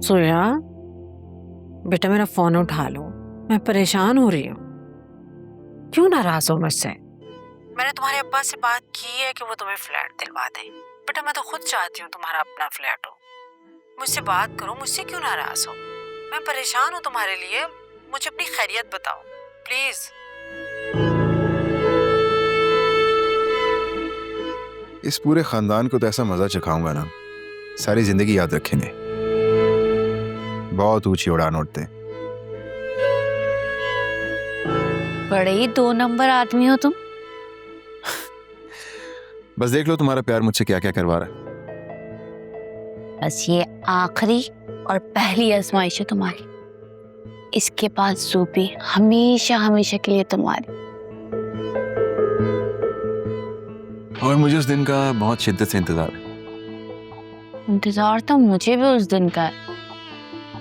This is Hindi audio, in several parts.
सोया, बेटा मेरा फोन उठा लो, मैं परेशान हो रही हूँ। क्यों नाराज हो मुझसे? मैंने तुम्हारे अब्बा से बात की है कि वो तुम्हें फ्लैट दिलवा दें। बेटा मैं तो खुद चाहती हूँ तुम्हारा अपना फ्लैट हो। मुझसे बात करो, मुझसे क्यों नाराज हो? मैं परेशान हूँ तुम्हारे लिए, मुझे अपनी खैरियत बताओ प्लीज। इस पूरे खानदान को तो ऐसा मजा चखाऊंगा ना, सारी जिंदगी याद रखेंगे। बहुत ऊंची उड़ान उड़ते। बड़े ही 2 नंबर आदमी हो तुम। बस देख लो तुम्हारा प्यार मुझसे क्या क्या करवा रहा है। बस ये आखिरी और पहली आजमाइश है तुम्हारी। इसके बाद सूपी हमेशा हमेशा के लिए तुम्हारी। और मुझे उस दिन का बहुत शिद्दत से इंतजार है। इंतजार तो मुझे भी उस दिन का है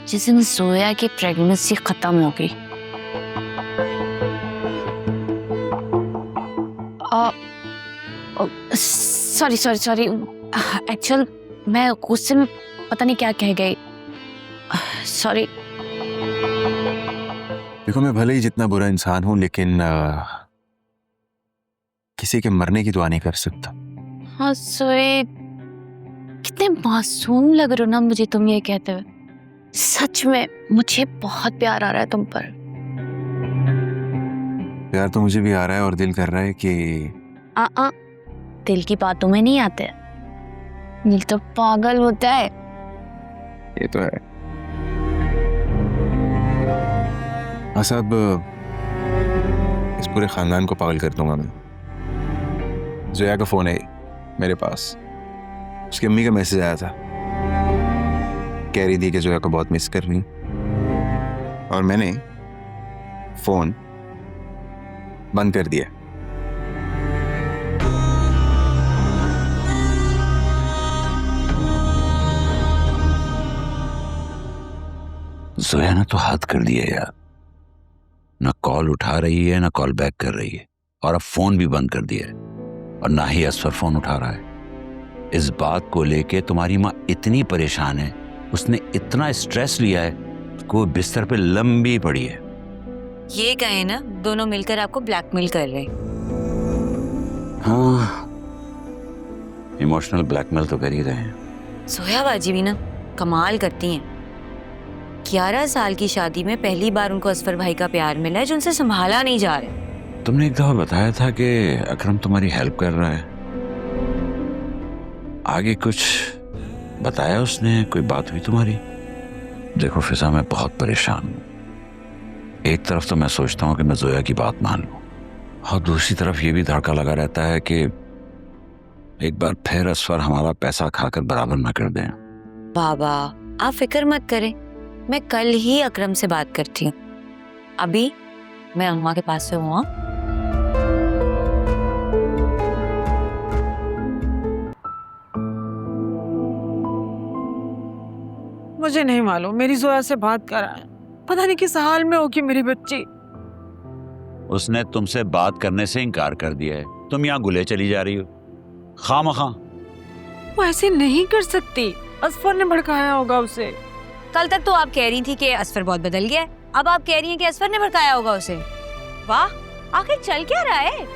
जिस दिन जोया की प्रेगनेंसी खत्म हो गई। सॉरी सॉरी सॉरी, एक्चुअल मैं गुस्से में पता नहीं क्या कह गई। सॉरी। देखो मैं भले ही जितना बुरा इंसान हूं, लेकिन किसी के मरने की दुआ नहीं कर सकता। हाँ स्वीट, कितने मासूम लग रहे हो ना मुझे तुम ये कहते हुए। सच में मुझे बहुत प्यार आ रहा है तुम पर। प्यार तो मुझे भी आ रहा है और दिल कर रहा है कि दिल की बातों में नहीं आते, दिल तो पागल होता है। ये तो है। हाँ सब इस पूरे खानदान को पागल कर दूंगा मैं। जोया का फोन है मेरे पास, उसकी अम्मी का मैसेज आया था, कह रही थी कि जोया को बहुत मिस कर रही हूं। और मैंने फोन बंद कर दिया। जोया ने तो हद कर दिया यार, ना कॉल उठा रही है ना कॉल बैक कर रही है, और अब फोन भी बंद कर दिया है, और ना ही असफर फोन उठा रहा है। इस बात को लेके तुम्हारी माँ इतनी परेशान है, उसने इतना स्ट्रेस लिया है कि वो बिस्तर पे लंबी पड़ी है। ये कहे ना दोनों मिलकर आपको ब्लैकमेल कर रहे। हाँ, इमोशनल ब्लैकमेल तो कर ही रहे हैं। सोया बाजी भी ना कमाल करती हैं। 11 साल की शादी में पहली बार उनको असफर भाई का प्यार मिला है जो उनसे संभाला नहीं जा रहा। तुमने एक दफा बताया था कि अकरम तुम्हारी हेल्प कर रहा है, आगे कुछ बताया उसने? कोई बात हुई तुम्हारी? देखो फिजा, मैं बहुत परेशान हूँ। एक तरफ तो मैं सोचता हूँ कि मैं जोया की बात मान लूँ, और दूसरी तरफ ये भी धड़का लगा रहता है कि एक बार फिर असफर हमारा पैसा खाकर बराबर ना कर दें। बाबा आप फिक्र मत करें, मैं कल ही अकरम से बात करती हूँ। अभी मैं अम्मा के पास से हूँ। मुझे नहीं मालूम, मेरी जोया से बात कराएं, पता नहीं किस हाल में होगी मेरी बच्ची। उसने तुमसे बात करने से इनकार कर दिया है, तुम यहाँ गुले चली जा रही हो खामखा। वो ऐसे नहीं कर सकती, असफर ने भड़काया होगा उसे। कल तक तो आप कह रही थी कि असफर बहुत बदल गया है, अब आप कह रही हैं कि असफर ने भड़काया होगा उसे। वाह, आखिर चल क्या रहा है?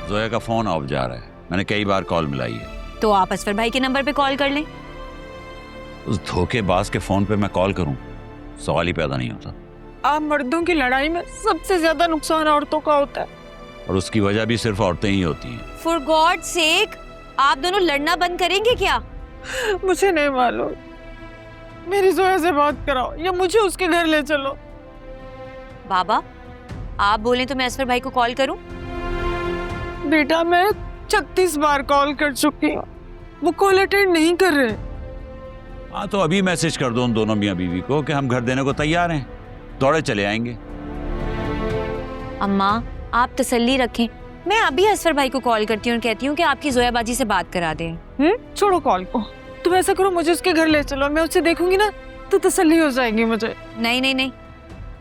जोया का फोन ऑफ जा रहा है, मैंने कई बार कॉल मिलाई है। तो आप असफर भाई के नंबर पे कॉल कर लें। उस धोखेबाज के फोन पे मैं कॉल करूं, सवाल ही पैदा नहीं होता। आप मर्दों की लड़ाई में सबसे ज्यादा नुकसान औरतों का होता है, और उसकी वजह भी सिर्फ औरतें ही होती हैं। फॉर गॉड सेक, आप दोनों लड़ना बंद करेंगे क्या? मुझे नहीं मालूम, मेरी जोया से बात कराओ या मुझे उसके घर ले चलो। बाबा आप बोले तो मैं असफर भाई को कॉल करूं? बेटा मैं 36 बार कॉल कर चुकी हूँ, वो कॉल अटेंड नहीं कर रहे। हाँ तो अभी मैसेज कर दो उन दोनों मियाँ बीवी को कि हम घर देने को तैयार हैं, दौड़े चले आएंगे। अम्मा आप तसल्ली रखें, मैं अभी असफर भाई को कॉल करती हूँ और कहती हूँ कि आपकी जोया बाजी से बात करा दें। छोड़ो कॉल को, तुम ऐसा करो मुझे उसके घर ले चलो, मैं उससे देखूंगी ना तो तसल्ली हो जाएगी मुझे। नहीं नहीं नहीं,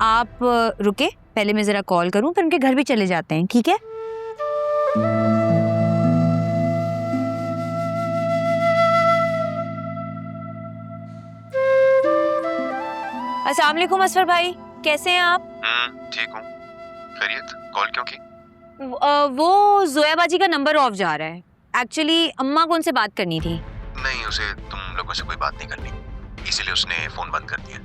आप रुके, पहले मैं जरा कॉल करूं फिर उनके घर भी चले जाते हैं, ठीक है? अस्सलाम वालेकुम असफर भाई, कैसे हैं आप? ठीक हूँ। खैरियत? कॉल क्यों की? वो जोया बाजी का नंबर ऑफ जा रहा है। एक्चुअली अम्मा को उनसे बात करनी थी। नहीं, उसे तुम लोगों से कोई बात नहीं करनी, इसीलिए उसने फोन बंद कर दिया।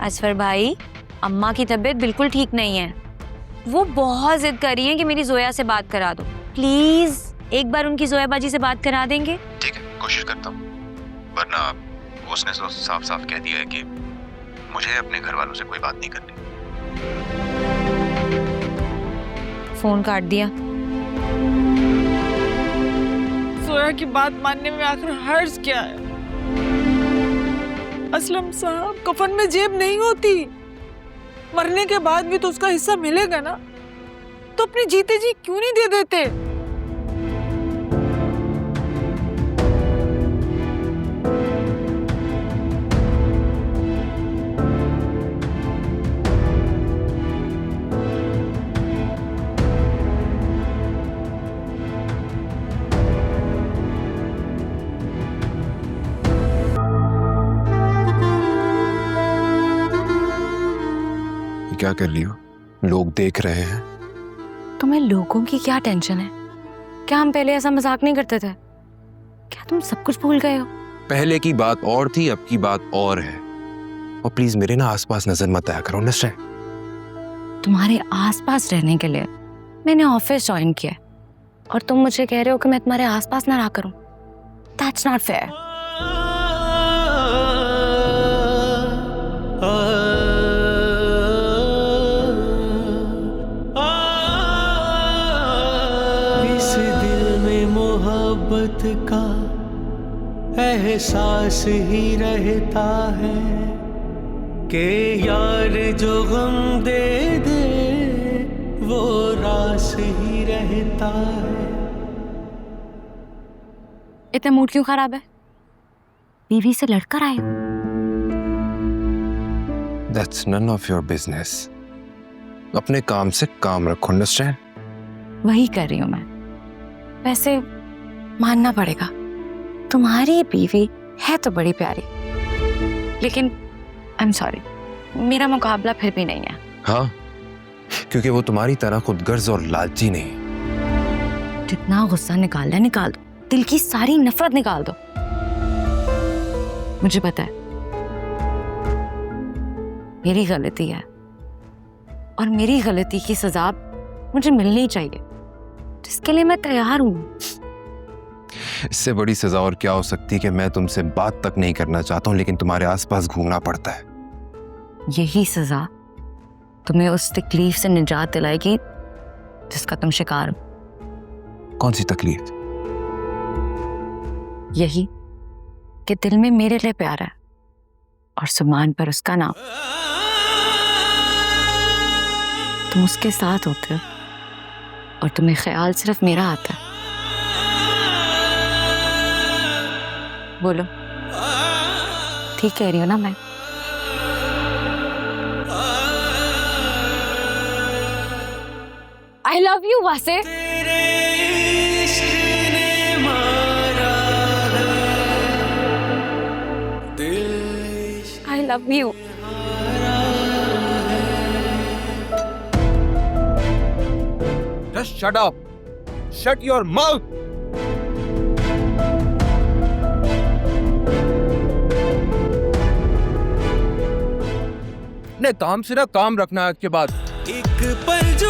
असफर भाई, अम्मा की तबीयत बिल्कुल ठीक नहीं है। वो बहुत जिद कर रही हैं कि मेरी जोया से बात करा दो। प्लीज एक बार उनकी जोया बाजी से बात करा देंगे? ठीक है, कोशिश करता हूँ, वरना उसने तो साफ साफ कह दिया है कि मुझे अपने घर वालों से कोई बात नहीं करनी। फोन काट दिया। जोया की बात मानने में आखिर हर्ज क्या है? असलम साहब, कफन में जेब नहीं होती। मरने के बाद भी तो उसका हिस्सा मिलेगा ना, तो अपने जीते जी क्यों नहीं दे देते? क्या कर रही हो? लोग देख रहे हैं। तुम्हें लोगों की क्या टेंशन है? क्या हम पहले ऐसा मजाक नहीं करते थे? क्या तुम सब कुछ भूल गए हो? पहले की बात और थी, अब की बात और है। और प्लीज मेरे ना आसपास नजर मत आया करो, अंडरस्टैंड? तुम्हारे आसपास रहने के लिए मैंने ऑफिस ज्वाइन किया है, और तुम मुझे कह रहे हो कि मैं तुम्हारे आसपास ना रहा करूं? That's not fair. इस दिल में मोहब्बत का एहसास ही रहता है कि यार जो गम दे दे वो रास ही रहता है। इतना मूड क्यों खराब है? बीवी से लड़कर आए हो? That's none of your business. अपने काम से काम रखो, अंडरस्टैंड? वही कर रही हूं मैं। वैसे मानना पड़ेगा, तुम्हारी बीवी है तो बड़ी प्यारी, लेकिन आई एम सॉरी, मेरा मुकाबला फिर भी नहीं है। हाँ, क्योंकि वो तुम्हारी तरह खुदगर्ज और लालची नहीं। जितना गुस्सा निकालना है निकाल दो, दिल की सारी नफरत निकाल दो। मुझे पता है मेरी गलती है, और मेरी गलती की सजा मुझे मिलनी चाहिए, जिसके लिए मैं तैयार हूं। इससे बड़ी सजा और क्या हो सकती है कि मैं तुमसे बात तक नहीं करना चाहता हूँ, लेकिन तुम्हारे आसपास घूमना पड़ता है। यही सजा तुम्हें उस तकलीफ से निजात दिलाएगी जिसका तुम शिकार हो। कौन सी तकलीफ? यही कि दिल में मेरे लिए प्यार है और जुबान पर उसका नाम। तुम उसके साथ होते हो और तुम्हें ख्याल सिर्फ मेरा आता है। बोलो, ठीक कह रही हो ना मैं? आई लव यू वासे। I love you. Just shut up. Shut your mouth. ने काम से ना काम रखना है आज के बाद। एक पल जो